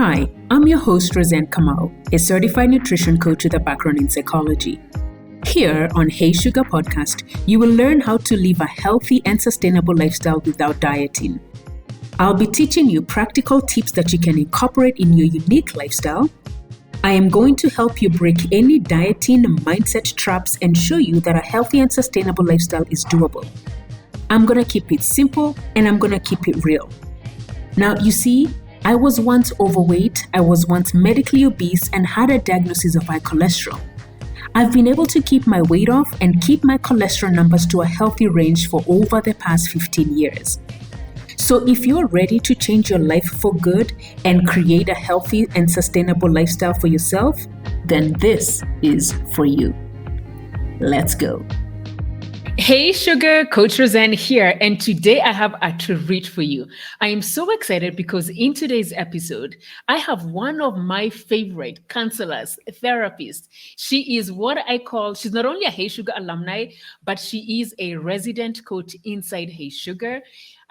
Hi, I'm your host, Roseanne Kamal, a certified nutrition coach with a background in psychology. Here on Hey Sugar Podcast, you will learn how to live a healthy and sustainable lifestyle without dieting. I'll be teaching you practical tips that you can incorporate in your unique lifestyle. I am going to help you break any dieting mindset traps and show you that a healthy and sustainable lifestyle is doable. I'm going to keep it simple and I'm going to keep it real. Now, you see, I was once overweight, I was once medically obese and had a diagnosis of high cholesterol. I've been able to keep my weight off and keep my cholesterol numbers to a healthy range for over the past 15 years. So if you're ready to change your life for good and create a healthy and sustainable lifestyle for yourself, then this is for you. Let's go. Hey Sugar, Coach Roseanne here, and today I have a treat for you. I am so excited because in today's episode, I have one of my favorite counselors, therapists. She is what I call, she's not only a Hey Sugar alumni, but she is a resident coach inside Hey Sugar.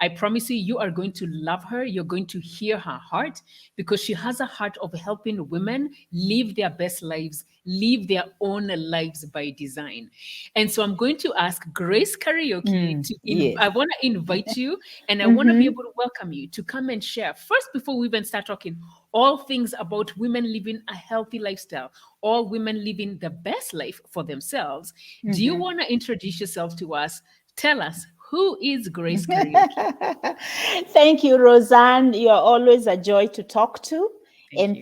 I promise you, you are going to love her. You're going to hear her heart because she has a heart of helping women live their best lives, live their own lives by design. And so I'm going to ask Grace Kariuki I want to invite you and I want to be able to welcome you to come and share. First, before we even start talking, all things about women living a healthy lifestyle, all women living the best life for themselves. Do you want to introduce yourself to us? Tell us, who is Grace Kariuki? Thank you, Roseanne. You're always a joy to talk to.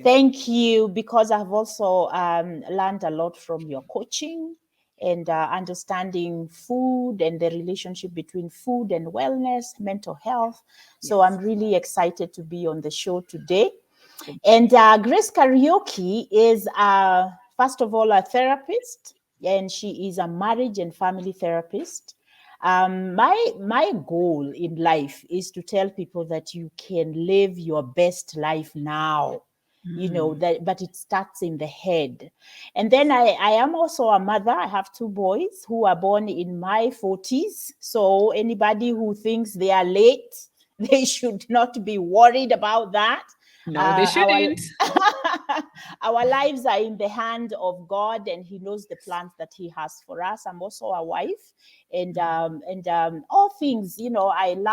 Thank you because I've also learned a lot from your coaching and understanding food and the relationship between food and wellness, mental health. So I'm really excited to be on the show today. And Grace Kariuki is, first of all, a therapist, and she is a marriage and family therapist. My goal in life is to tell people that you can live your best life now. You know that, but it starts in the head. And then I am also a mother. I have two boys who are born in my 40s. So anybody who thinks they are late, they should not be worried about that. No, they shouldn't. Our lives are in the hand of God, and He knows the plans that He has for us. I'm also a wife, and all things, you know, I'm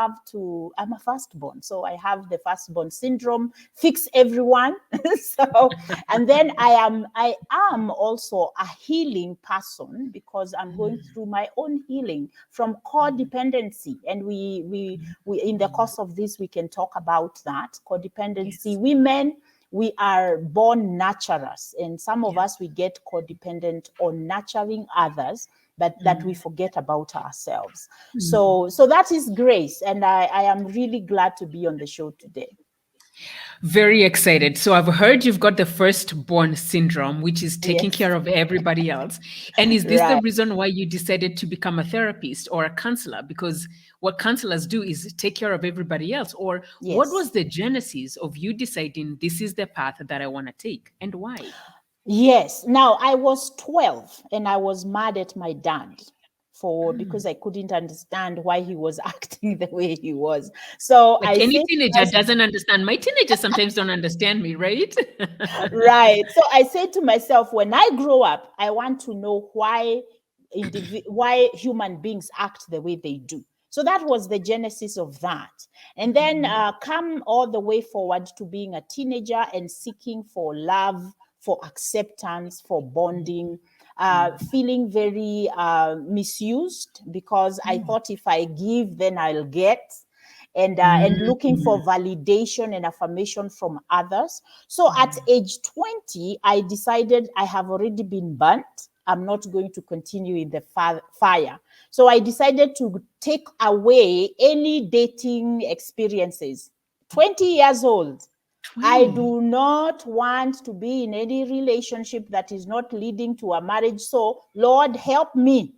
a firstborn, so I have the firstborn syndrome. Fix everyone. So, and then I am also a healing person because I'm going through my own healing from codependency, and we in the course of this we can talk about that codependency. Women, we are born nurturers, and some of us, we get codependent on nurturing others, but that we forget about ourselves. So that is Grace, and I am really glad to be on the show today. Very excited. So I've heard you've got the firstborn syndrome, which is taking care of everybody else. And is this the reason why you decided to become a therapist or a counselor? Because what counselors do is take care of everybody else. Or what was the genesis of you deciding this is the path that I want to take, and why? Yes. Now, I was 12 and I was mad at my dad because I couldn't understand why he was acting the way he was. So like any teenager doesn't understand. My teenagers sometimes don't understand me, right? Right. So I said to myself, when I grow up, I want to know why human beings act the way they do. So that was the genesis of that. And then come all the way forward to being a teenager and seeking for love, for acceptance, for bonding, feeling very misused because I thought if I give, then I'll get. And looking for validation and affirmation from others. So at age 20, I decided I have already been burnt. I'm not going to continue in the fire. So I decided to take away any dating experiences. 20 years old. 20. I do not want to be in any relationship that is not leading to a marriage. So Lord, help me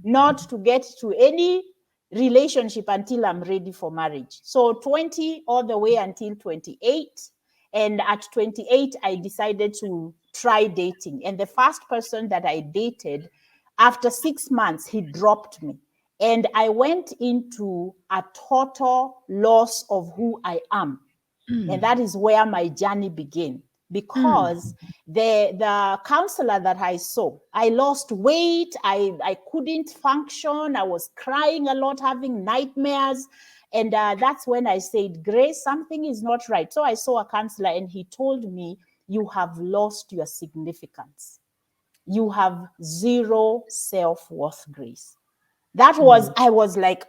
not to get to any relationship until I'm ready for marriage. So 20 all the way until 28. And at 28, I decided to try dating. And the first person that I dated, after 6 months, he dropped me. And I went into a total loss of who I am. And that is where my journey began, because the counselor that I saw, I lost weight, I couldn't function, I was crying a lot, having nightmares. And that's when I said, Grace, something is not right. So I saw a counselor and he told me, you have lost your significance. You have zero self-worth, Grace. That was, I was like,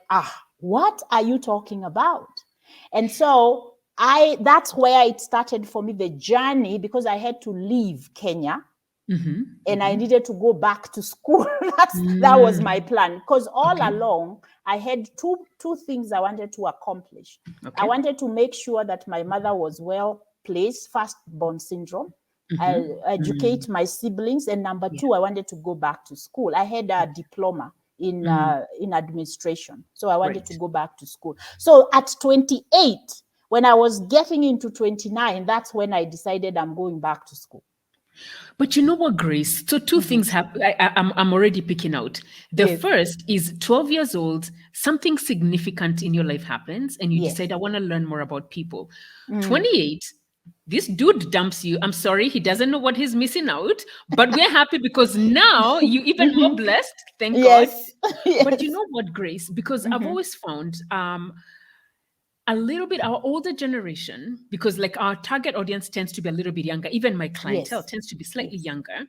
what are you talking about? And so that's where it started for me, the journey, because I had to leave Kenya. And I needed to go back to school. That was my plan, because all along I had two things I wanted to accomplish. I wanted to make sure that my mother was well placed, firstborn syndrome. I educate my siblings, and number two, I wanted to go back to school. I had a diploma in administration, so I wanted to go back to school. So at 28, when I was getting into 29, that's when I decided I'm going back to school. But you know what, Grace? So two things happen. I'm already picking out. The first is 12 years old, something significant in your life happens, and you decide, I want to learn more about people. 28, this dude dumps you. I'm sorry, he doesn't know what he's missing out, but we're happy because now you're even more blessed. Thank God. But you know what, Grace? Because I've always found a little bit our older generation, because like our target audience tends to be a little bit younger, even my clientele tends to be slightly younger.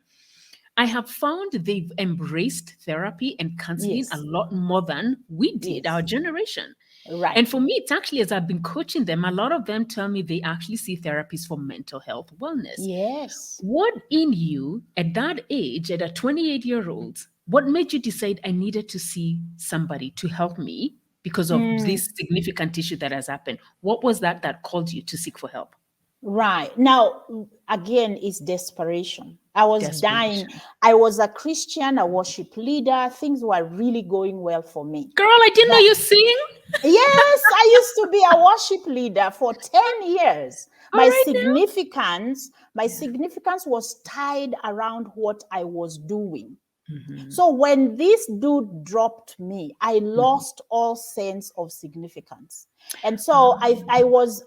I have found they've embraced therapy and counseling a lot more than we did, our generation. Right. And for me, it's actually, as I've been coaching them, a lot of them tell me they actually see therapies for mental health wellness. Yes. What in you at that age, at a 28-year-old, what made you decide I needed to see somebody to help me because of this significant issue that has happened? What was that called you to seek for help? Right. Now, again, it's desperation. I was dying. I was a Christian, a worship leader. Things were really going well for me. Girl, I didn't know you sing. Yes, I used to be a worship leader for 10 years. My significance was tied around what I was doing. So when this dude dropped me, I lost all sense of significance. And so I was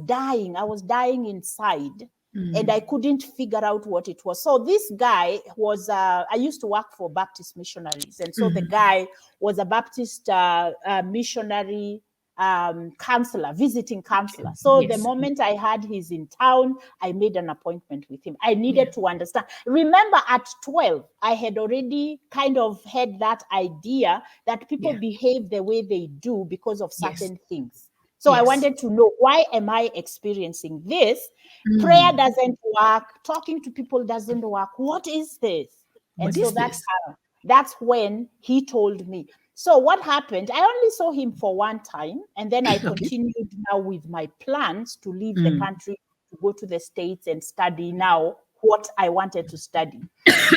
dying. I was dying inside. And I couldn't figure out what it was. So this guy was, I used to work for Baptist missionaries. And so the guy was a Baptist missionary counselor, visiting counselor. So the moment I heard he's in town, I made an appointment with him. I needed to understand. Remember, at 12, I had already kind of had that idea that people behave the way they do because of certain things. So I wanted to know, why am I experiencing this? Prayer doesn't work. Talking to people doesn't work. What is this? And so that's when he told me. So what happened? I only saw him for one time, and then I continued now with my plans to leave the country, to go to the States and study now what I wanted to study.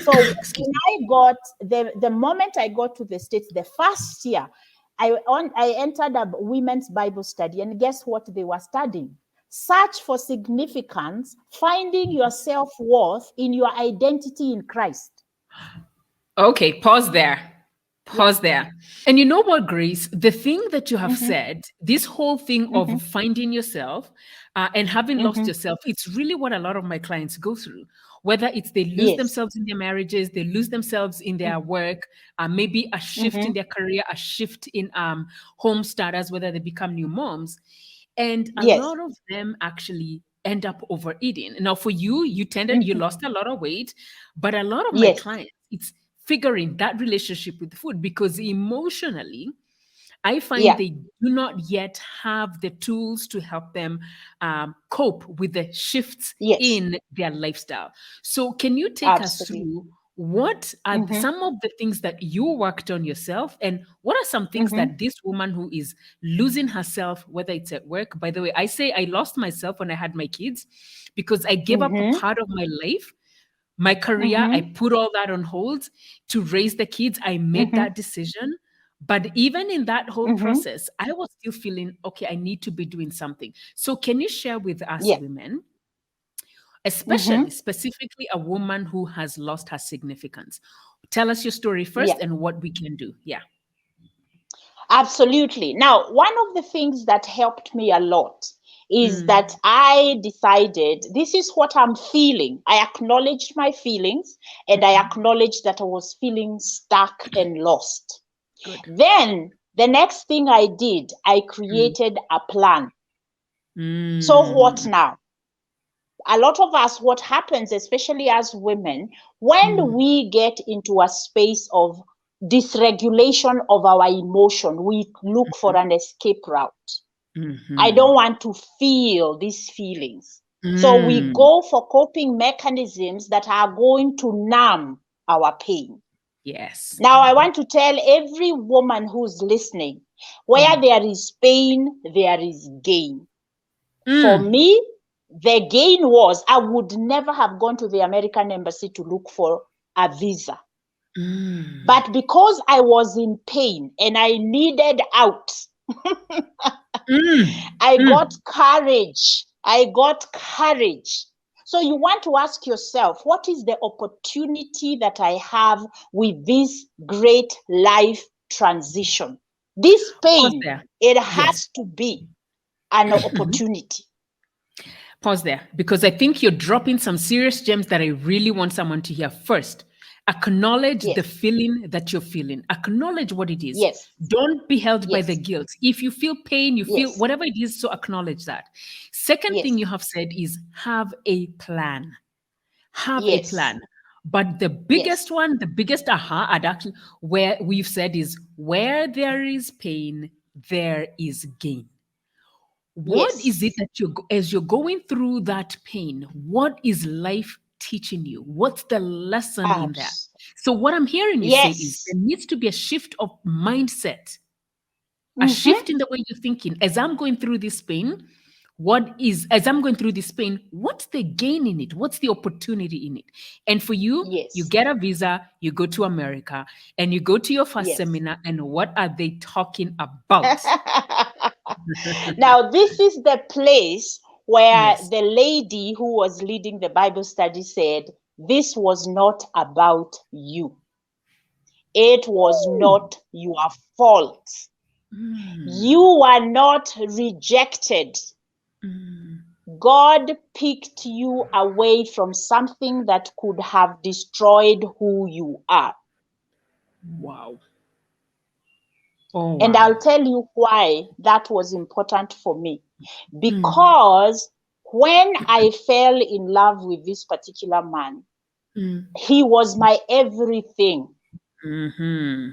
So when I got, the moment I got to the States, the first year, I entered a women's Bible study, and guess what they were studying? Search for significance, finding your self-worth in your identity in Christ. Okay, pause there. There. And you know what, Grace? The thing that you have said, this whole thing of finding yourself and having lost yourself, it's really what a lot of my clients go through. Whether it's they lose themselves in their marriages, they lose themselves in their work, maybe a shift in their career, a shift in home starters, whether they become new moms. And a lot of them actually end up overeating. Now, for you, you lost a lot of weight, but a lot of my clients, it's figuring that relationship with food, because emotionally, I find they do not yet have the tools to help them cope with the shifts in their lifestyle. So can you take us through what are some of the things that you worked on yourself, and what are some things that this woman who is losing herself, whether it's at work, by the way, I say I lost myself when I had my kids because I gave up a part of my life. My career, I put all that on hold to raise the kids. I made that decision. But even in that whole process, I was still feeling, okay, I need to be doing something. So can you share with us women, especially specifically a woman who has lost her significance? Tell us your story first and what we can do. Yeah. Absolutely. Now, one of the things that helped me a lot is that I decided this is what I'm feeling. I acknowledged my feelings, and I acknowledged that I was feeling stuck and lost. Good. Then the next thing I did, I created a plan. So what now? A lot of us, what happens, especially as women, when we get into a space of dysregulation of our emotion, we look for an escape route. I don't want to feel these feelings. So we go for coping mechanisms that are going to numb our pain. Yes. Now, I want to tell every woman who's listening, where there is pain, there is gain. For me, the gain was I would never have gone to the American embassy to look for a visa. But because I was in pain and I needed out, I got courage. So you want to ask yourself, what is the opportunity that I have with this great life transition? This pain, it has to be an opportunity. Pause there, because I think you're dropping some serious gems that I really want someone to hear. First, acknowledge the feeling that you're feeling. Acknowledge what it is. Yes. Don't be held by the guilt. If you feel pain, you feel whatever it is, so acknowledge that. Second thing you have said is have a plan. Have a plan. But the biggest one, the biggest aha adaptation, where we've said is where there is pain, there is gain. What is it that as you're going through that pain, what is life teaching you? What's the lesson in that? So what I'm hearing you say is there needs to be a shift of mindset, a shift in the way you're thinking. As I'm going through this pain, what's the gain in it? What's the opportunity in it? And for you, you get a visa, you go to America, and you go to your first seminar, and what are they talking about? Now, this is the place where the lady who was leading the Bible study said, this was not about you. It was not your fault. You were not rejected. God picked you away from something that could have destroyed who you are. Wow. And I'll tell you why that was important for me. Because when I fell in love with this particular man, he was my everything. The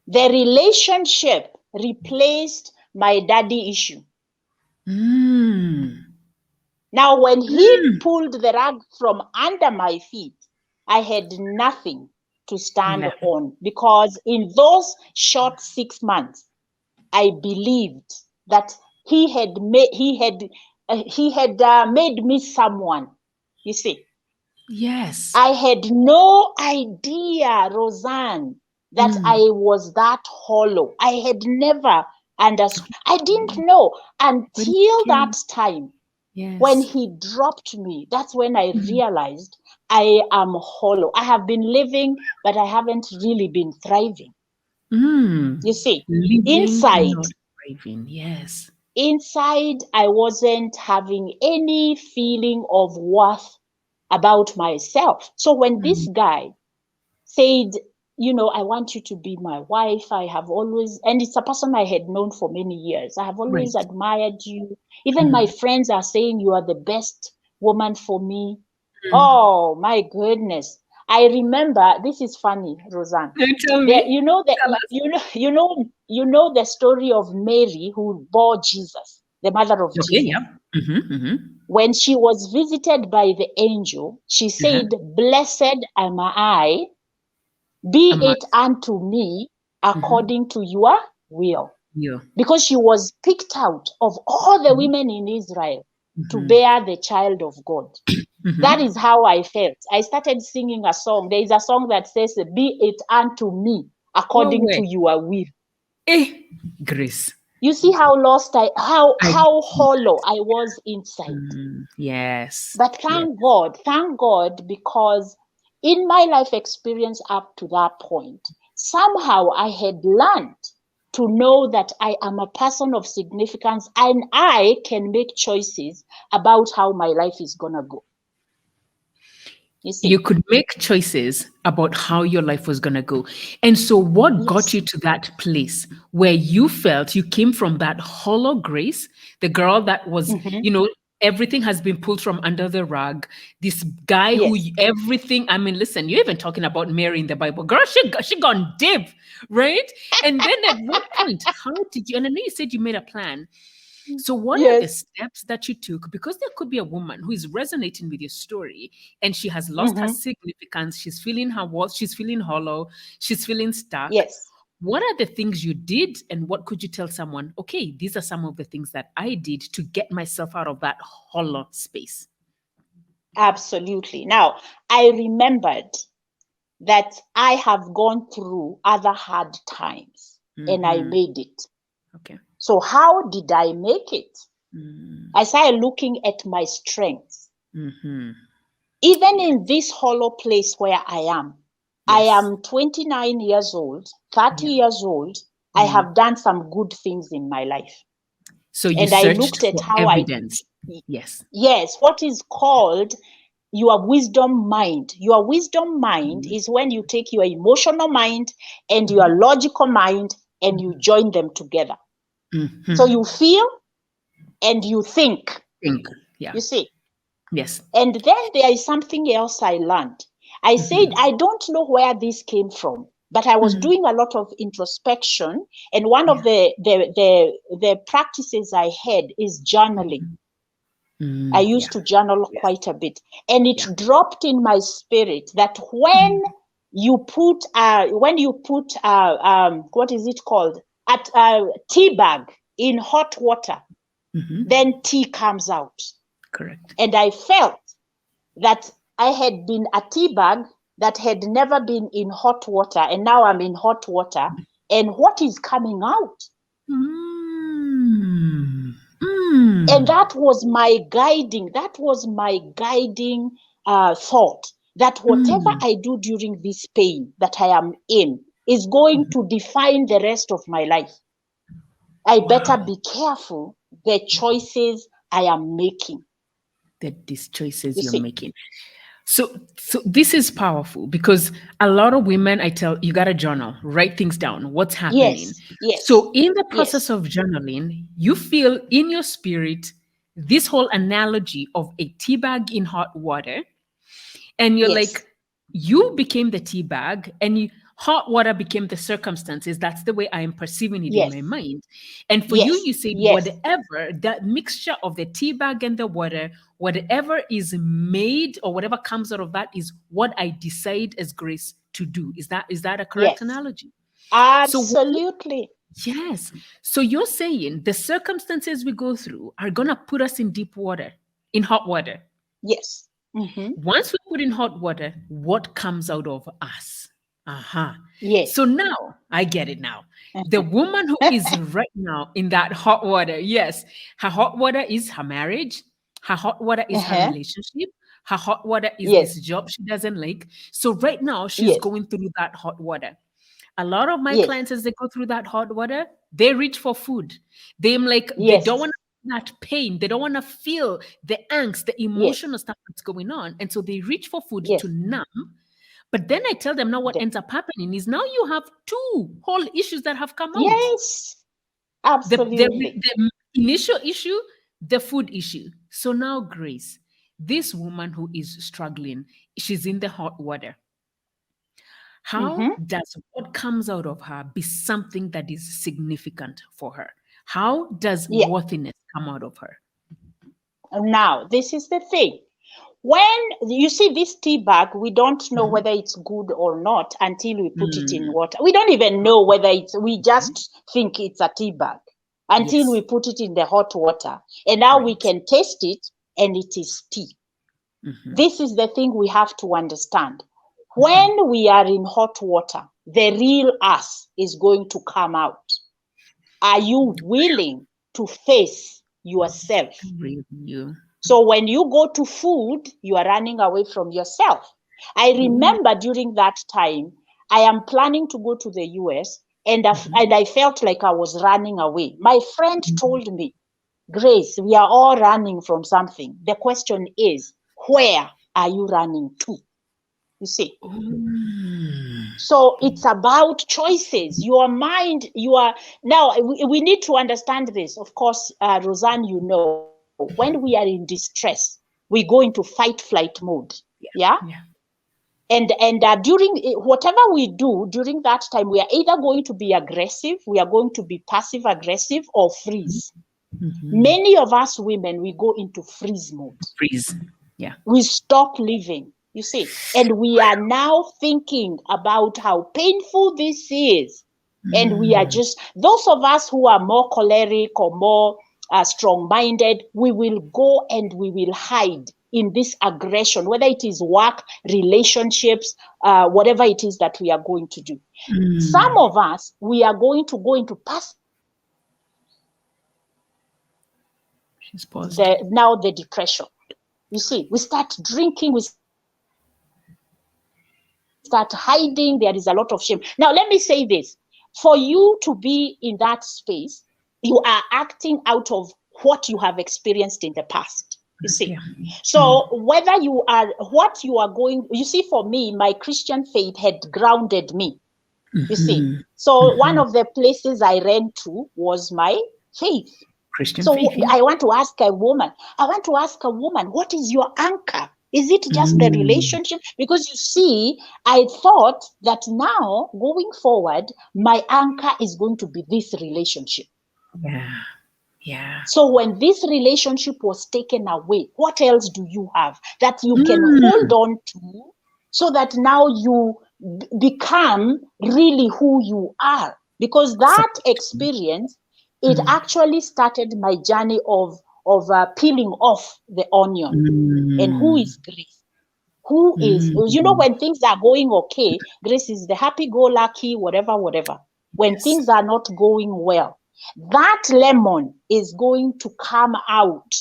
relationship replaced my daddy issue. Now, when he pulled the rug from under my feet, I had nothing to stand on, because in those short 6 months, I believed that he had made me someone. You see. Yes. I had no idea, Roseanne, that I was that hollow. I had never understood. I didn't know until that time. When he dropped me, that's when I realized I am hollow. I have been living, but I haven't really been thriving. You see, inside, I wasn't having any feeling of worth about myself. So when this guy said, I want you to be my wife, I have always, and it's a person I had known for many years, I have always admired you. Even my friends are saying you are the best woman for me. Oh my goodness. I remember, this is funny, Roseanne. Tell me. You know the story of Mary who bore Jesus, the mother of Jesus. When she was visited by the angel, she said, "Blessed am I, be it unto me according to your will." Because she was picked out of all the women in Israel to bear the child of God. That is how I felt. I started singing a song. There is a song that says, "Be it unto me according to your will." Grace. You see how lost how hollow I was inside. Yes. But thank God, because in my life experience up to that point, somehow I had learned to know that I am a person of significance and I can make choices about how my life is going to go. You see? You could make choices about how your life was going to go. And so, what got Yes. you to that place where you felt you came from that hollow Grace, the girl that was, everything has been pulled from under the rug, this guy who Yes. everything, I mean, listen, you're even talking about Mary in the Bible. Girl, she gone deep, right? And then at what point, how did you, and I know you said you made a plan. So, what are the Yes. steps that you took? Because there could be a woman who is resonating with your story and she has lost her significance. She's feeling her worth, she's feeling hollow, she's feeling stuck. Yes. What are the things you did, and what could you tell someone? Okay, these are some of the things that I did to get myself out of that hollow space. Absolutely. Now, I remembered that I have gone through other hard times and I made it. Okay. So how did I make it? I started looking at my strengths. Even in this hollow place where I am, I am 29 years old, 30 years old. I have done some good things in my life. So you and I searched looked at for how evidence. Yes, what is called your wisdom mind. Your wisdom mind is when you take your emotional mind and your logical mind and you join them together. So you feel and you think. Yeah. You see? Yes. And then there is something else I learned. I said, I don't know where this came from, but I was doing a lot of introspection. And one of the practices I had is journaling. I used to journal quite a bit. And it dropped in my spirit that when you put what is it called? Tea bag in hot water, then tea comes out. Correct. And I felt that I had been a tea bag that had never been in hot water, and now I'm in hot water. And what is coming out? And that was my guiding. Thought that whatever I do during this pain that I am in is going to define the rest of my life. I better be careful the choices I am making. These choices you're making. So this is powerful because a lot of women, I tell you, got to journal, write things down, what's happening. Yes. So in the process of journaling, you feel in your spirit this whole analogy of a tea bag in hot water, and you're like, you became the tea bag, and hot water became the circumstances. That's the way I am perceiving it in my mind. And for you say whatever, that mixture of the tea bag and the water, whatever is made or whatever comes out of that is what I decide as Grace to do. Is that a correct analogy? Absolutely. Yes. So you're saying the circumstances we go through are going to put us in deep water, in hot water. Yes. Once we put in hot water, what comes out of us? Yes. So now I get it now. The woman who is right now in that hot water, yes, her hot water is her marriage. Her hot water is her relationship. Her hot water is this job she doesn't like. So right now she's going through that hot water. A lot of my clients, as they go through that hot water, they reach for food. They don't want that pain. They don't want to feel the angst, the emotional stuff that's going on. And so they reach for food to numb. But then I tell them now what ends up happening is now you have two whole issues that have come out. Yes, absolutely. The initial issue, the food issue. So now, Grace, this woman who is struggling, she's in the hot water. How does what comes out of her be something that is significant for her? How does worthiness come out of her? Now, this is the thing. When you see this tea bag, we don't know whether it's good or not until we put it in water. We don't even know whether we just think it's a tea bag until we put it in the hot water. And now we can taste it and it is tea. This is the thing we have to understand. When we are in hot water, the real us is going to come out. Are you willing to face yourself? So when you go to food, you are running away from yourself. I remember during that time, I am planning to go to the US and I felt like I was running away. My friend told me, Grace, we are all running from something. The question is, where are you running to? You see? So it's about choices. Your mind, now we need to understand this. Of course, Roseanne, you know, when we are in distress, we go into fight-flight mode. Yeah. And during whatever we do during that time, we are either going to be aggressive, we are going to be passive aggressive, or freeze. Many of us women, we go into freeze mode. Freeze. Yeah. We stop living, you see, and we are now thinking about how painful this is. And we are just, those of us who are more choleric or more strong-minded, we will go and we will hide in this aggression, whether it is work, relationships, whatever it is that we are going to do. Some of us, we are going to go into passive. She's paused. Now the depression. You see, we start drinking, we start hiding, there is a lot of shame. Now, let me say this. For you to be in that space, you are acting out of what you have experienced in the past. You see, so whether you are, what you are going, you see, for me, my Christian faith had grounded me. You see, so one of the places I ran to was my faith. Christian so faith, yeah. I want to ask a woman, what is your anchor? Is it just the relationship? Because you see, I thought that now going forward, my anchor is going to be this relationship. Yeah. So when this relationship was taken away, what else do you have that you can hold on to so that now you become really who you are? Because that experience, it actually started my journey of peeling off the onion. And who is Grace? Who is, you know, when things are going okay, Grace is the happy-go-lucky, whatever. When things are not going well, that lemon is going to come out.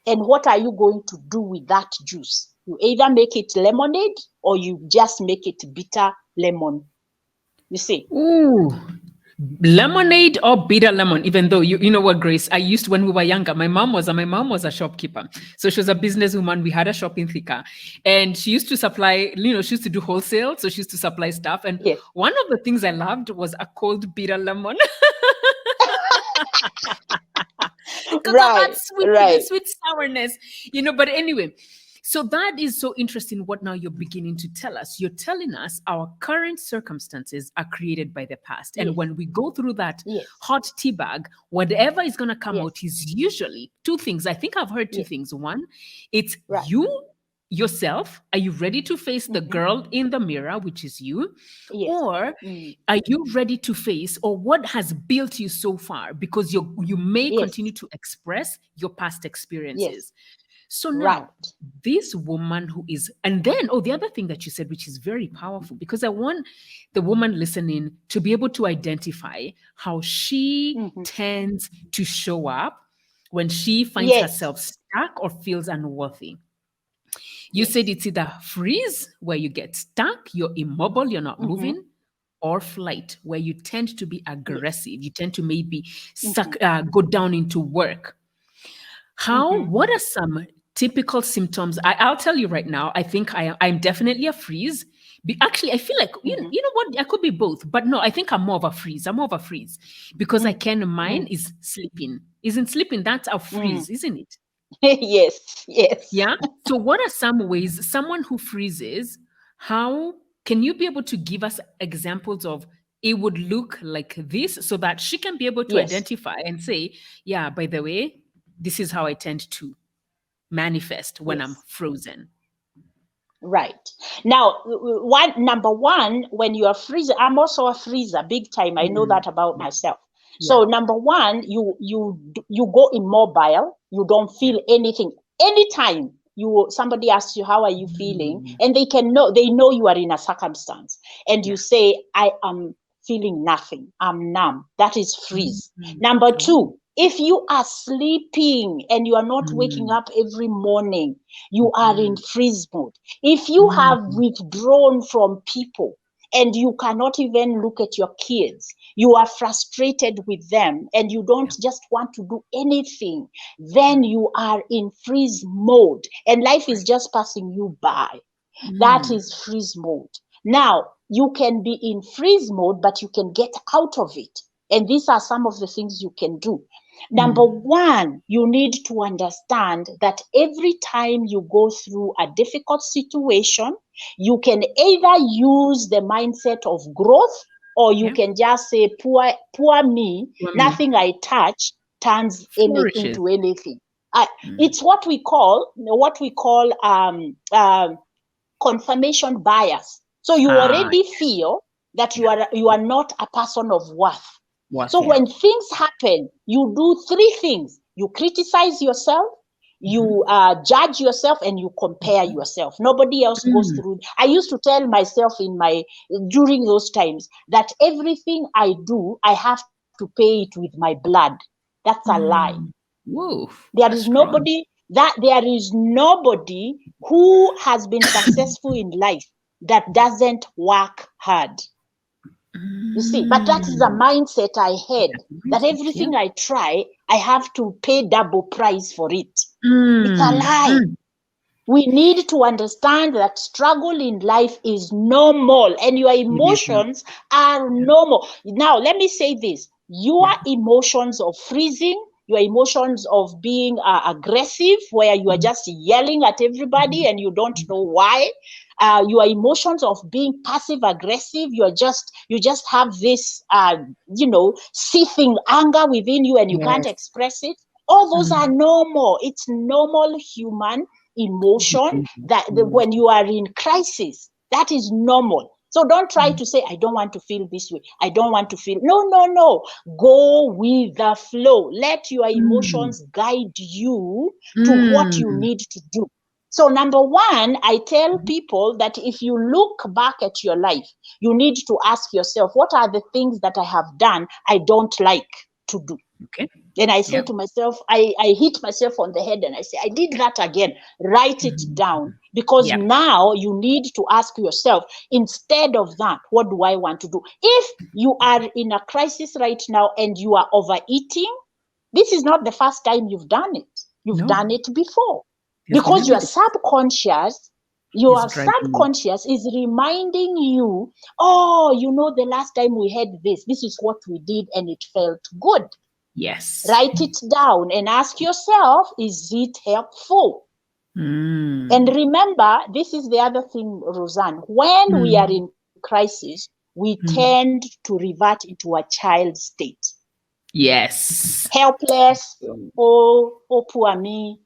And what are you going to do with that juice? You either make it lemonade or you just make it bitter lemon. You see? Ooh. Lemonade or bitter lemon, even though you know what, Grace, I used to, when we were younger, my mom was a shopkeeper. So she was a businesswoman. We had a shop in Thika, and she used to supply, she used to do wholesale. So she used to supply stuff. And one of the things I loved was a cold bitter lemon. Because of that sweet sourness, but anyway. So that is so interesting what now you're beginning to tell us. You're telling us our current circumstances are created by the past. And when we go through that hot tea bag, whatever is going to come out is usually two things. I think I've heard two things. One, it's you, yourself. Are you ready to face the girl in the mirror, which is you? Or are you ready to face, or what has built you so far? Because you may continue to express your past experiences. So now, this woman who is, and then, the other thing that you said, which is very powerful, because I want the woman listening to be able to identify how she tends to show up when she finds herself stuck or feels unworthy. You said it's either freeze, where you get stuck, you're immobile, you're not moving, or flight, where you tend to be aggressive. You tend to maybe go down into work. What are some typical symptoms? I'll tell you right now, I think I'm definitely a freeze. Actually, I feel like, you know what, I could be both, but no, I think I'm more of a freeze. Because mine is sleeping. Isn't sleeping, that's a freeze, isn't it? Yes. Yeah. So what are some ways someone who freezes, how can you be able to give us examples of it would look like this so that she can be able to identify and say, yeah, by the way, this is how I tend to manifest when I'm frozen. Right. Now, number one, when you are freezing, I'm also a freezer, big time. I know that about myself. So number one, you go immobile. You don't feel anything. Anytime somebody asks you, how are you feeling? And they know you are in a circumstance. And you say, I am feeling nothing. I'm numb. That is freeze. Number two, if you are sleeping and you are not waking up every morning, you are in freeze mode. If you have withdrawn from people, and you cannot even look at your kids. You are frustrated with them and you don't just want to do anything. Then you are in freeze mode and life is just passing you by. That is freeze mode. Now, you can be in freeze mode, but you can get out of it. And these are some of the things you can do. Number one, you need to understand that every time you go through a difficult situation, you can either use the mindset of growth, or you can just say, poor me, nothing I touch turns anything to anything. It's what we call confirmation bias. So you already feel that you are not a person of worth. So when things happen, you do three things. You criticize yourself, you judge yourself, and you compare yourself. Nobody else goes through. I used to tell myself during those times that everything I do, I have to pay it with my blood. That's a lie. Whoa, there is nobody who has been successful in life that doesn't work hard. You see, but that is a mindset I had, that everything I try, I have to pay double price for it. It's a lie. We need to understand that struggle in life is normal and your emotions are normal. Now, let me say this. Your emotions of freezing, your emotions of being aggressive, where you are just yelling at everybody and you don't know why, your emotions of being passive aggressive, you just have this seething anger within you and you can't express it. All those are normal. It's normal human emotion that when you are in crisis, that is normal. So don't try to say, I don't want to feel this way. I don't want to feel. No. Go with the flow. Let your emotions guide you to what you need to do. So number one, I tell people that if you look back at your life, you need to ask yourself, what are the things that I have done I don't like to do? Okay. Then I say to myself, I hit myself on the head and I say, I did that again. Write it down, because now you need to ask yourself, instead of that, what do I want to do? If you are in a crisis right now and you are overeating, this is not the first time you've done it. You've done it before. Because your subconscious is reminding you, the last time we had this is what we did and it felt good. Yes. Write it down and ask yourself, is it helpful? And remember, this is the other thing, Roseanne, when we are in crisis, we tend to revert into a child state. Yes. Helpless. Oh, poor me.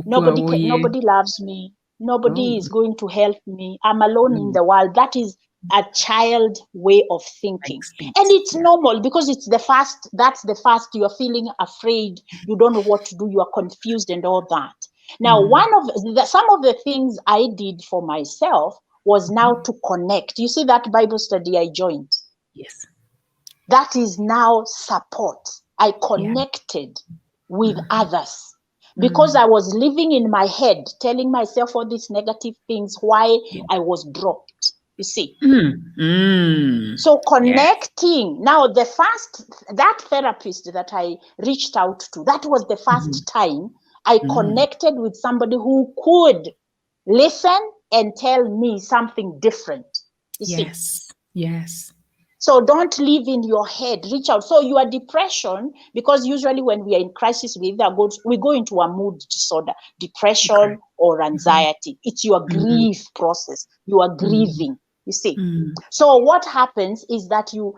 Nobody loves me. Nobody is going to help me. I'm alone in the world. That is a child way of thinking. And it's normal, because that's the first, you're feeling afraid. You don't know what to do. You are confused and all that. Now, some of the things I did for myself was now to connect. You see that Bible study I joined? Yes. That is now support. I connected with others. Because I was living in my head, telling myself all these negative things, why I was dropped, you see. So connecting. Now, that therapist that I reached out to, that was the first time I connected with somebody who could listen and tell me something different, you see. Yes. So don't live in your head, reach out. So your depression, because usually when we are in crisis, we go into a mood disorder, depression or anxiety. It's your grief process. You are grieving, you see. So what happens is that your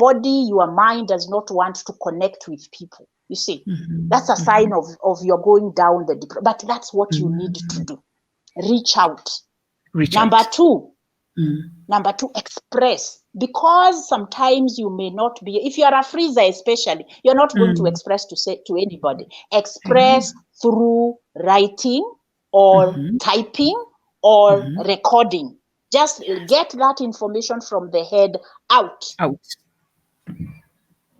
body, your mind does not want to connect with people, you see. That's a sign of you're going down the depression. But that's what you need to do. Reach out. Number two, express. Because sometimes you may not be, if you are a freezer especially, you're not going to express to anybody. Express through writing or typing or recording. Just get that information from the head out.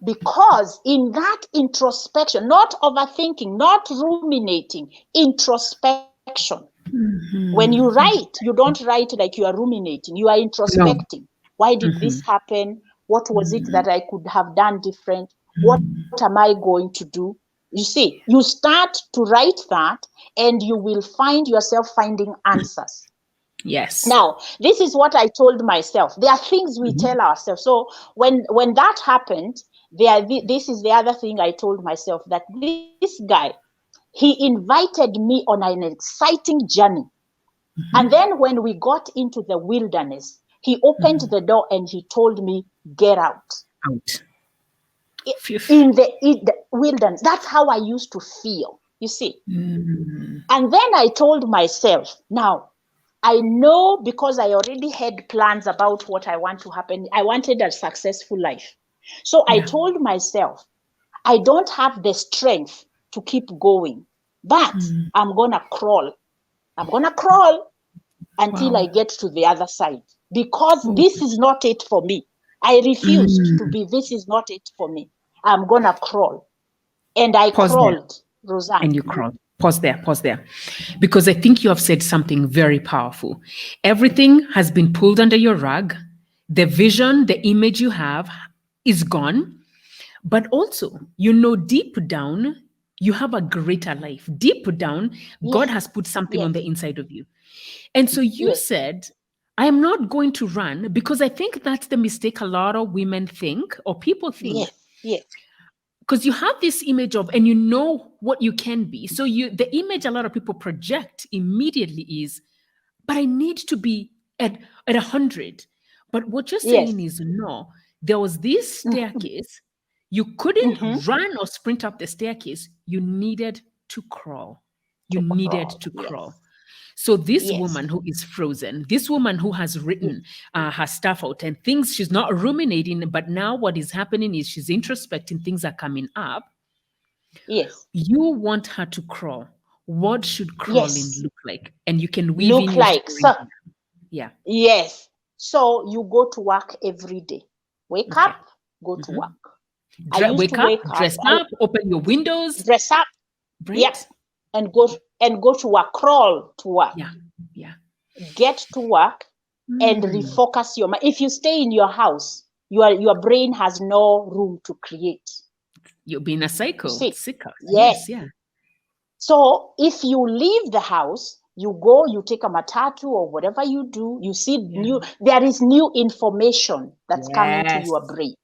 Because in that introspection, not overthinking, not ruminating, introspection. When you write, you don't write like you are ruminating, you are introspecting. Why did this happen? What was it that I could have done different? What am I going to do? You see, you start to write that and you will find yourself finding answers. Yes. Now, this is what I told myself. There are things we tell ourselves. So when that happened, this is the other thing I told myself, that this guy, he invited me on an exciting journey. And then when we got into the wilderness, he opened the door and he told me, get out. Out. In the wilderness. That's how I used to feel, you see. And then I told myself, now, I know, because I already had plans about what I want to happen. I wanted a successful life. So I told myself, I don't have the strength to keep going, but I'm going to crawl. I'm going to crawl until I get to the other side, because this is not it for me. I refused to be, this is not it for me. I'm going to crawl. And I crawled, Roseanne. And you crawled. Pause there. Because I think you have said something very powerful. Everything has been pulled under your rug. The vision, the image you have is gone. But also, deep down, you have a greater life. Deep down, God has put something on the inside of you. And so you said, I am not going to run, because I think that's the mistake a lot of women think, or people think. Yes. Because you have this image of, and you know what you can be. So the image a lot of people project immediately is, but I need to be at 100. But what you're saying is, no, there was this staircase. You couldn't run or sprint up the staircase. You needed to crawl. You needed to crawl. So this woman who is frozen, this woman who has written her stuff out and things, she's not ruminating, but now what is happening is she's introspecting, things are coming up. Yes. You want her to crawl. What should crawling look like? And you can weave look in like. So, yeah. Yes. So you go to work every day. Wake up, go to work. Wake up, dress up, open your windows. Dress up. Right? Yep. And go to work, crawl to work. Yeah. Get to work and refocus your mind. If you stay in your house, your brain has no room to create. You'll be in a cycle. Sicker. Yes. Yeah. So if you leave the house, you go, you take a matatu or whatever you do, you see there is new information that's coming to your brain.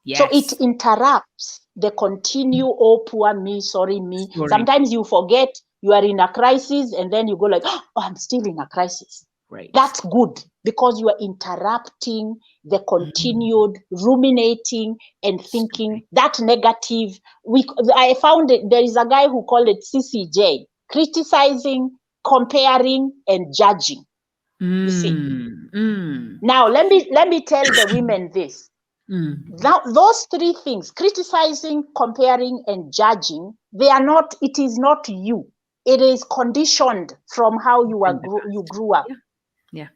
Yes. So it interrupts the oh, poor me, sorry me. Story. Sometimes you forget you are in a crisis and then you go like, oh, I'm still in a crisis. Right. That's good, because you are interrupting the continued ruminating and thinking that negative. I found it, there is a guy who called it CCJ, criticizing, comparing, and judging. You see. Now let me tell the women this. Now, those three things, criticizing, comparing, and judging, it is not you. It is conditioned from how you grew up. Yeah.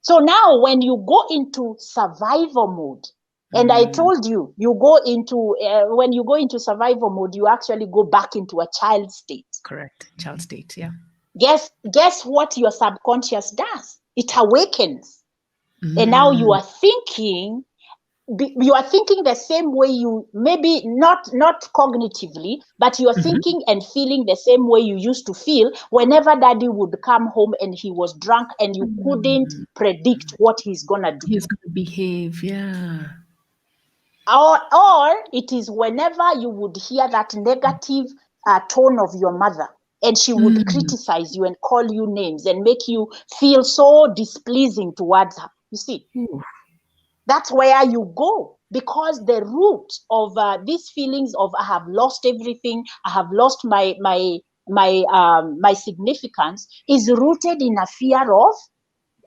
So now when you go into survival mode, and I told you, when you go into survival mode, you actually go back into a child state. Correct. Child state, yeah. Guess what your subconscious does? It awakens. And now you are thinking the same way, you maybe not cognitively, but you are thinking and feeling the same way you used to feel whenever daddy would come home and he was drunk and you couldn't predict what he's gonna do. He's gonna behave, yeah. Or it is whenever you would hear that negative tone of your mother, and she would criticize you and call you names and make you feel so displeasing towards her. You see. That's where you go, because the root of these feelings of I have lost everything, I have lost my significance, is rooted in a fear of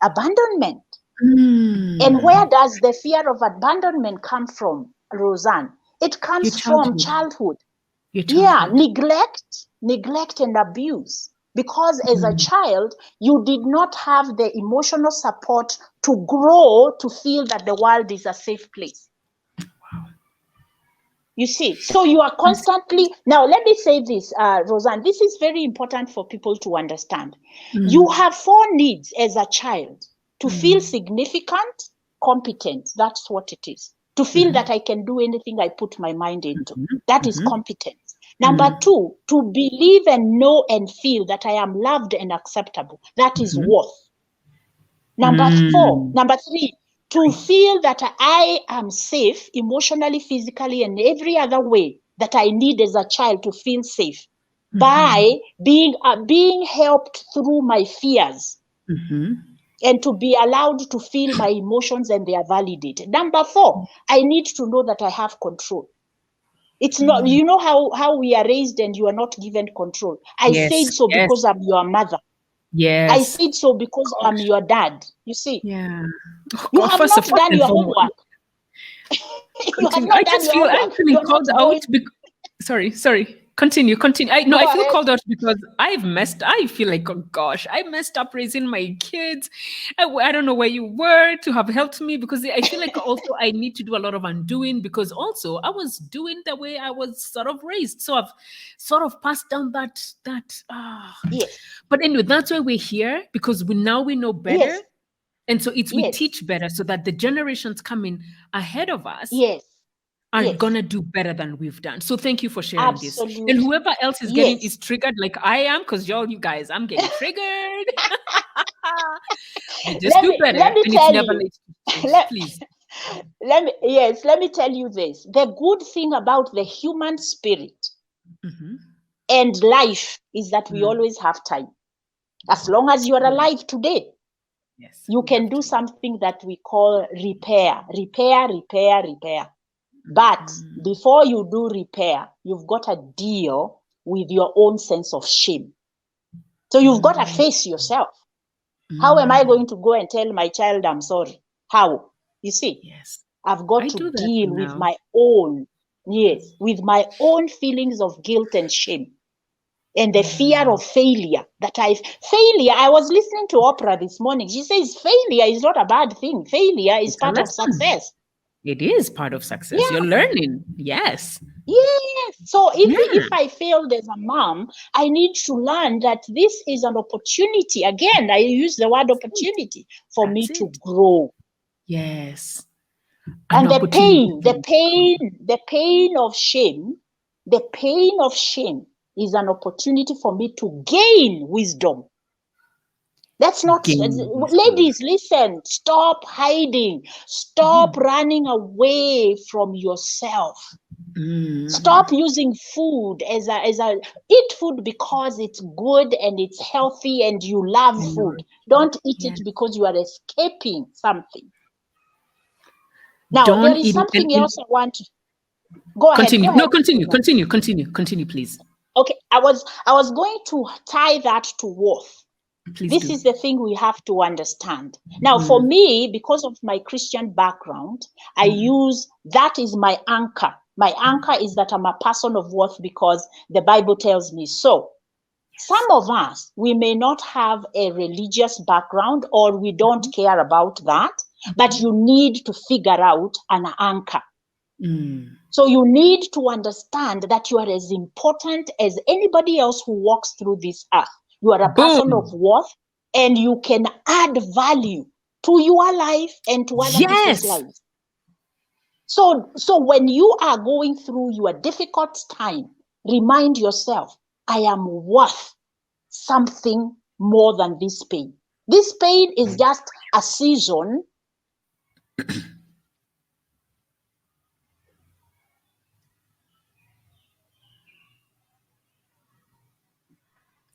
abandonment. And where does the fear of abandonment come from, Roseanne? It comes from childhood. Yeah, neglect and abuse. Because as a child, you did not have the emotional support to grow to feel that the world is a safe place. Wow. You see, so you are constantly, now let me say this, Roseanne, this is very important for people to understand. You have 4 needs as a child: to feel significant, competence. That's what it is. To feel that I can do anything I put my mind into. That is competence. Number two, to believe and know and feel that I am loved and acceptable. That is worth. Number three, to feel that I am safe emotionally, physically, and every other way that I need as a child to feel safe by being helped through my fears and to be allowed to feel my emotions and they are validated. Number four, I need to know that I have control. It's not, you know how we are raised and you are not given control. I said so because I'm your mother. Yes. I said so because I'm your dad. You see? Yeah. Oh, You God, have first not of all, done your homework. You have not done your homework. I'm feeling called out. Sorry. Continue. I feel called out because I feel like, oh gosh, I messed up raising my kids. I don't know where you were to have helped me, because I feel like also I need to do a lot of undoing, because also I was doing the way I was sort of raised. So I've sort of passed down that. Yes. But anyway, that's why we're here, because we know better. Yes. And so we teach better, so that the generations coming ahead of us are gonna do better than we've done. So thank you for sharing this. And whoever else is is triggered like I am, because you guys, I'm getting triggered. You just do better, and it's never late to change. Please. Let me tell you this. The good thing about the human spirit and life is that we always have time. As long as you are alive today, you can do something that we call repair. But before you do repair, you've got to deal with your own sense of shame. So you've got to face yourself. How am I going to go and tell my child I'm sorry? How? You see? Yes. I've got to deal with my own, with my own feelings of guilt and shame. And the fear of failure I was listening to Oprah this morning. She says failure is not a bad thing. Failure is part of success. It is part of success. Yeah. You're learning. Yes. Yes. So if I failed as a mom, I need to learn that this is an opportunity. Again, I use the word opportunity for me to grow. Yes. And the pain of shame is an opportunity for me to gain wisdom. That's not, ladies, listen, stop hiding, stop running away from yourself. Stop using food eat food because it's good and it's healthy and you love food. Don't eat it because you are escaping something. Now, there is something else I want to go ahead. Continue, please. Okay, I was going to tie that to worth. This is the thing we have to understand. Now, for me, because of my Christian background, I use that is my anchor. My anchor is that I'm a person of worth because the Bible tells me so. Some of us, we may not have a religious background or we don't care about that, but you need to figure out an anchor. So you need to understand that you are as important as anybody else who walks through this earth. You are a person of worth and you can add value to your life and to other people's lives. So when you are going through your difficult time, remind yourself, I am worth something more than this pain. This pain is just a season.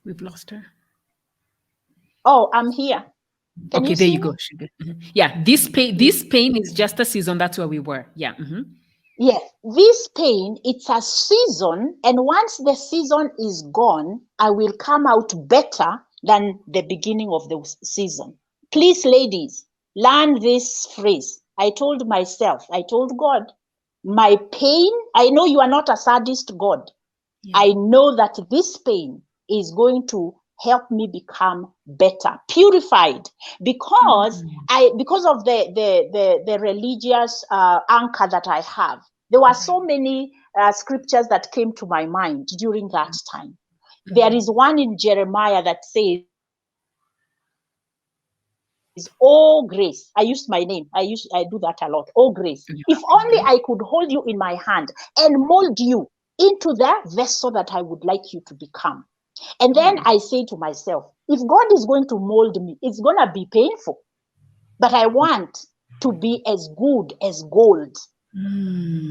We've lost her. Oh, I'm here. Can okay, there you go. Yeah, this pain is just a season. That's where we were. Yeah. Yes, this pain, it's a season, and once the season is gone, I will come out better than the beginning of the season. Please, ladies, learn this phrase. I told myself, I told God, my pain, I know you are not a sadist God. Yeah. I know that this pain is going to help me become better, purified, because because of the religious anchor that I have. There were so many scriptures that came to my mind during that time. There is one in Jeremiah that says, oh Grace, I used my name. I do that a lot. Oh Grace, if only I could hold you in my hand and mold you into the vessel that I would like you to become. And then I say to myself, if God is going to mold me, it's going to be painful. But I want to be as good as gold.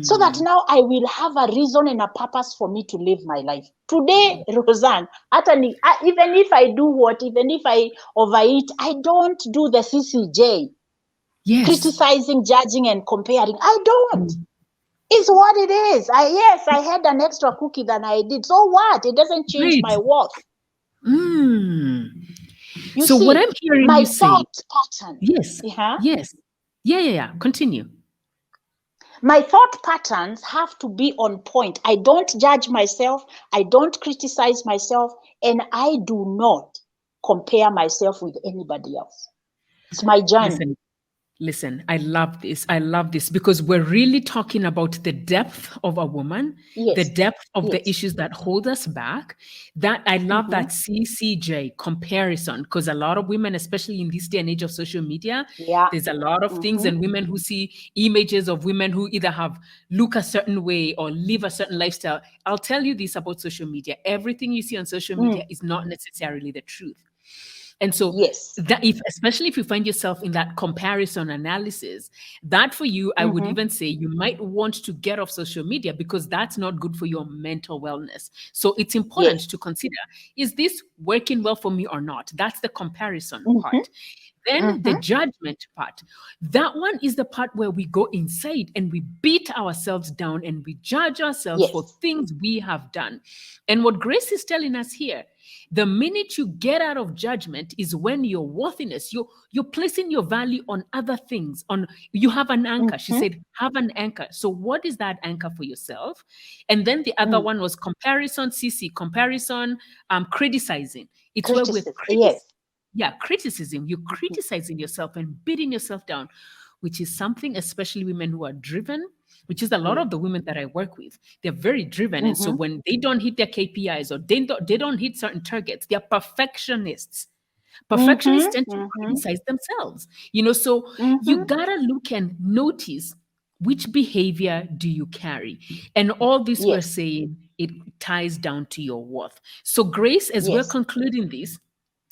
So that now I will have a reason and a purpose for me to live my life. Today, Roseanne, even if I do even if I overeat, I don't do the CCJ. Yes. Criticizing, judging, and comparing. I don't. It's what it is. I had an extra cookie than I did. So what? It doesn't change my worth. You so see, what I'm hearing my you say, thought pattern. yes, yes, yeah. Continue. My thought patterns have to be on point. I don't judge myself. I don't criticize myself. And I do not compare myself with anybody else. It's my journey. Listen, I love this. I love this because we're really talking about the depth of a woman, the depth of the issues that hold us back. That I love that CCJ comparison, because a lot of women, especially in this day and age of social media, there's a lot of things, and women who see images of women who either look a certain way or live a certain lifestyle. I'll tell you this about social media. Everything you see on social media is not necessarily the truth. And so that especially if you find yourself in that comparison analysis, that for you, I would even say you might want to get off social media because that's not good for your mental wellness. So it's important to consider, is this working well for me or not? That's the comparison part. Then the judgment part, that one is the part where we go inside and we beat ourselves down and we judge ourselves for things we have done. And what Grace is telling us here, the minute you get out of judgment is when your worthiness, you're placing your value on other things. You have an anchor. She said, have an anchor. So what is that anchor for yourself? And then the other one was comparison, comparison, criticizing. It's where we're criticism. You're criticizing yourself and beating yourself down, which is something, especially women who are driven, which is a lot of the women that I work with. They're very driven. And so when they don't hit their KPIs or they don't hit certain targets, they're perfectionists. Perfectionists tend to criticize themselves. So you gotta look and notice, which behavior do you carry? And all this we're saying, it ties down to your worth. So Grace, as we're concluding this,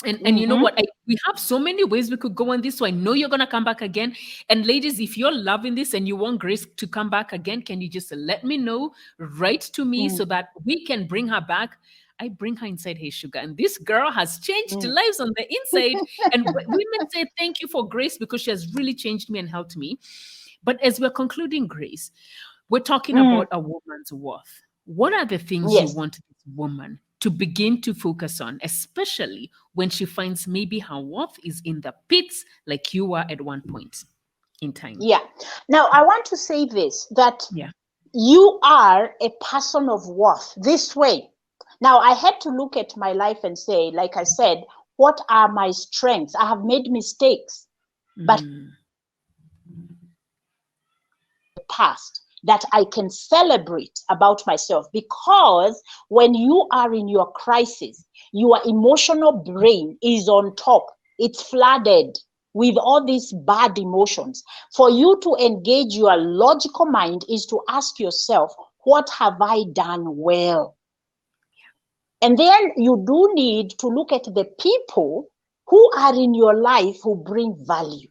and you know what? We have so many ways we could go on this. So I know you're going to come back again. And ladies, if you're loving this and you want Grace to come back again, can you just let me know? Write to me so that we can bring her back. I bring her inside Hey Sugar. And this girl has changed lives on the inside. And women say thank you for Grace because she has really changed me and helped me. But as we're concluding, Grace, we're talking about a woman's worth. What are the things you want this woman to begin to focus on, especially when she finds maybe her worth is in the pits like you were at one point in time? Now, I want to say this, that you are a person of worth this way. Now, I had to look at my life and say, like I said, what are my strengths? I have made mistakes, but the past that I can celebrate about myself, because when you are in your crisis, your emotional brain is on top. It's flooded with all these bad emotions. For you to engage your logical mind is to ask yourself, what have I done well? And then you do need to look at the people who are in your life who bring value.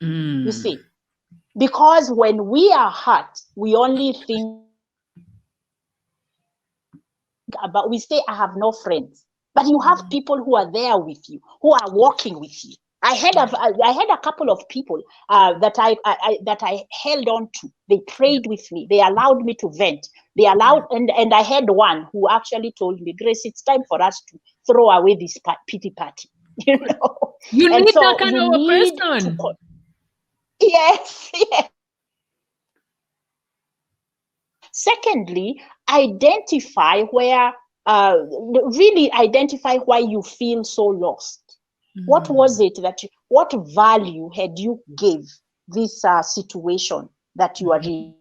You see, because when we are hurt, we only think about, we say, I have no friends, but you have people who are there with you, who are walking with you. I had a couple of people that I held on to. They prayed with me. They allowed me to vent. They allowed, and I had one who actually told me, Grace, it's time for us to throw away this pity party. You know, you need that kind of a person. Yes. Secondly, identify where, really identify why you feel so lost. What was it what value had you gave this situation that you are in?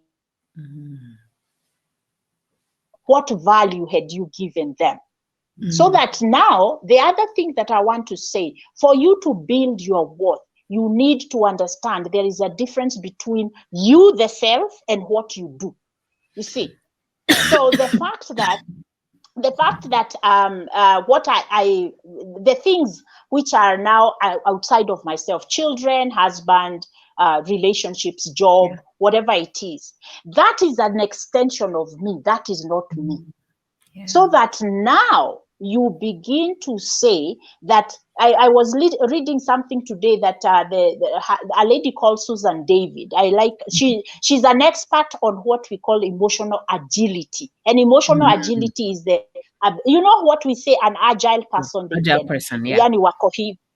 What value had you given them? So that now, the other thing that I want to say, for you to build your worth, you need to understand there is a difference between you, the self, and what you do. You see? So the fact that what the things which are now outside of myself, children, husband, relationships, job, whatever it is, that is an extension of me. That is not me. Yeah. So that now you begin to say that I was reading something today that a lady called Susan David. She's an expert on what we call emotional agility. And emotional agility is you know what we say, an agile person. Agile person, yeah.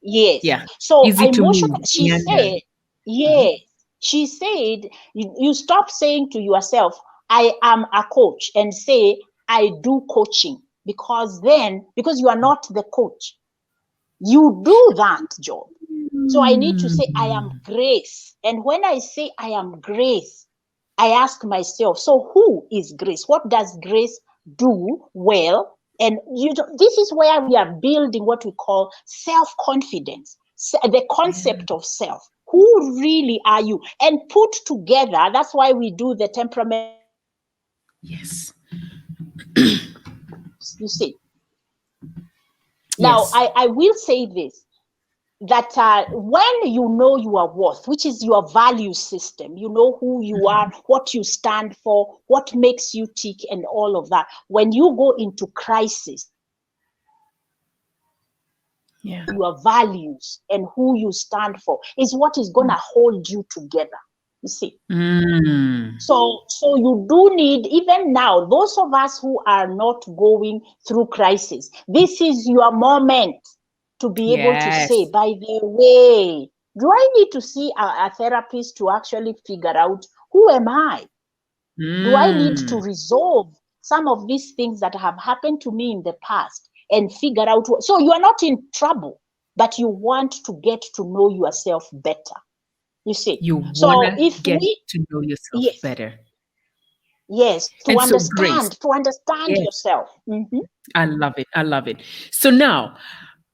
Yes. Yeah. So easy to move. She said, yes. She said, you stop saying to yourself, I am a coach, and say, I do coaching, because you are not the coach. You do that job. So I need to say, I am Grace. And when I say I am Grace, I ask myself, so who is Grace? What does Grace do well? And this is where we are building what we call self-confidence, the concept of self. Who really are you? And put together, that's why we do the temperament. Yes. You see. Now, yes. I will say this, that when you know your worth, which is your value system, you know who you are, what you stand for, what makes you tick, and all of that. When you go into crisis, your values and who you stand for is what is going to hold you together. You see. So you do need, even now, those of us who are not going through crisis, this is your moment to be able to say, by the way, do I need to see a therapist to actually figure out who am I? Do I need to resolve some of these things that have happened to me in the past and figure out so you are not in trouble, but you want to get to know yourself better. You see, you want to get to know yourself better. Yes, to understand yourself. I love it. I love it. So now,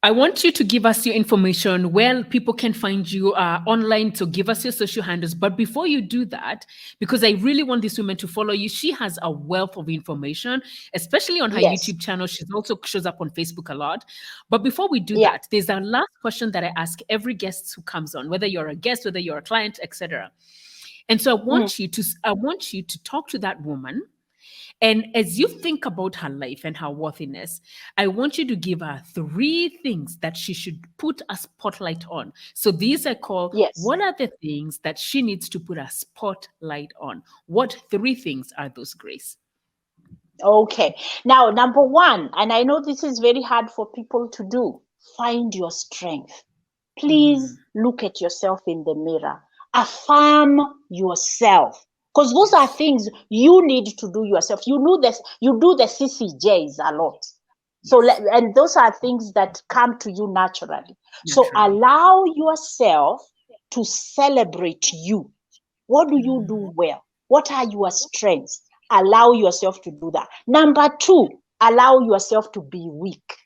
I want you to give us your information, where people can find you online, to give us your social handles. But before you do that, because I really want this woman to follow you, she has a wealth of information, especially on her YouTube channel. She also shows up on Facebook a lot. But before we do that, there's a last question that I ask every guest who comes on, whether you're a guest, whether you're a client, etc. And so I want you to talk to that woman. And as you think about her life and her worthiness, I want you to give her 3 things that she should put a spotlight on. So these are called, what are the things that she needs to put a spotlight on? What 3 things are those, Grace? Okay. Now, number 1, and I know this is very hard for people to do, find your strength. Please look at yourself in the mirror. Affirm yourself. Because those are things you need to do yourself. You do the CCJs a lot. So, and those are things that come to you naturally. So allow yourself to celebrate you. What do you do well? What are your strengths? Allow yourself to do that. Number 2, allow yourself to be weak.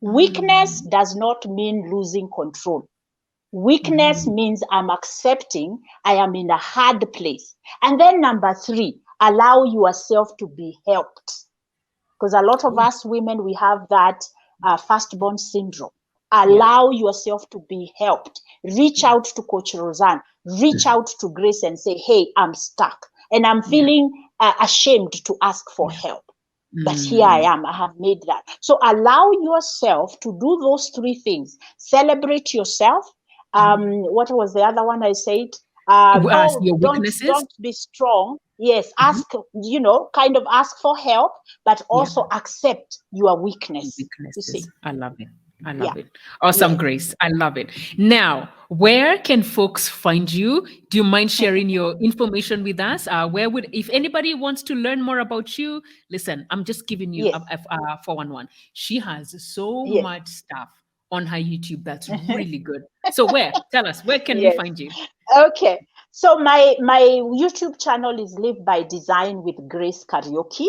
Weakness does not mean losing control. Weakness means I'm accepting I am in a hard place. And then number 3, allow yourself to be helped. Because a lot of us women, we have that firstborn syndrome. Allow yourself to be helped. Reach out to Coach Roseanne. Reach out to Grace and say, hey, I'm stuck. And I'm feeling ashamed to ask for help. But here I am. I have made that. So allow yourself to do those 3 things. Celebrate yourself. What was the other one I said? Your weaknesses. Don't be strong. Yes, ask, kind of ask for help, but also accept your weaknesses. You see? I love it. I love it. Awesome, Grace. I love it. Now, where can folks find you? Do you mind sharing your information with us? If anybody wants to learn more about you, listen, I'm just giving you a 411. She has so much stuff on her YouTube that's really good. So tell us, where can we find you? Okay. So my YouTube channel is Live by Design with Grace Kariuki.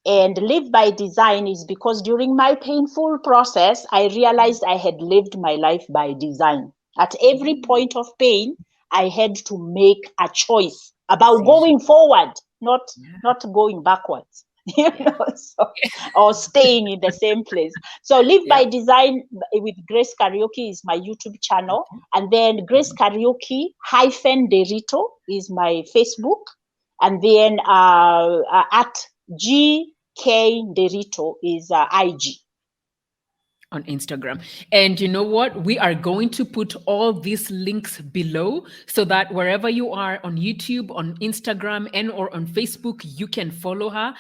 And Live by Design is because during my painful process, I realized I had lived my life by design. At every point of pain, I had to make a choice about Decision. going forward, not Yeah. not going backwards. Yeah. So, or staying in the same place. So Live Yeah. by Design with Grace Kariuki is my YouTube channel. Okay. And then Grace Kariuki hyphen Derito is my Facebook. And then at GK Derito is IG. On Instagram. And you know what? We are going to put all these links below so that wherever you are on YouTube, on Instagram, and or on Facebook, you can follow her.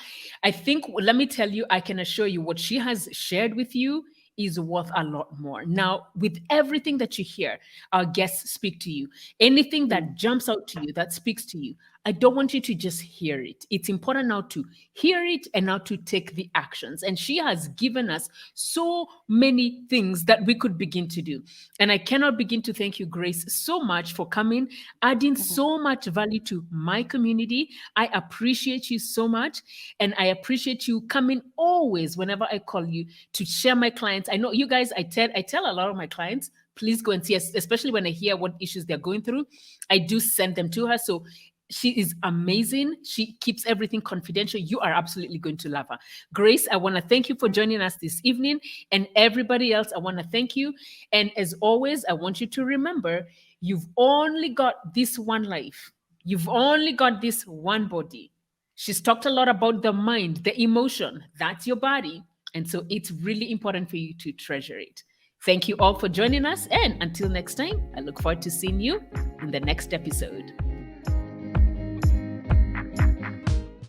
I think, let me tell you, I can assure you what she has shared with you is worth a lot more. Now, with everything that you hear, our guests speak to you, anything that jumps out to you, that speaks to you, I don't want you to just hear it. It's important now to hear it and now to take the actions. And she has given us so many things that we could begin to do. And I cannot begin to thank you, Grace, so much for coming, adding so much value to my community. I appreciate you so much. And I appreciate you coming always whenever I call you to share my clients. I know you guys, I tell a lot of my clients, please go and see us, especially when I hear what issues they're going through. I do send them to her. So she is amazing. She keeps everything confidential. You are absolutely going to love her. Grace, I want to thank you for joining us this evening. And everybody else, I want to thank you. And as always, I want you to remember, you've only got this one life. You've only got this one body. She's talked a lot about the mind, the emotion. That's your body. And so it's really important for you to treasure it. Thank you all for joining us. And until next time, I look forward to seeing you in the next episode.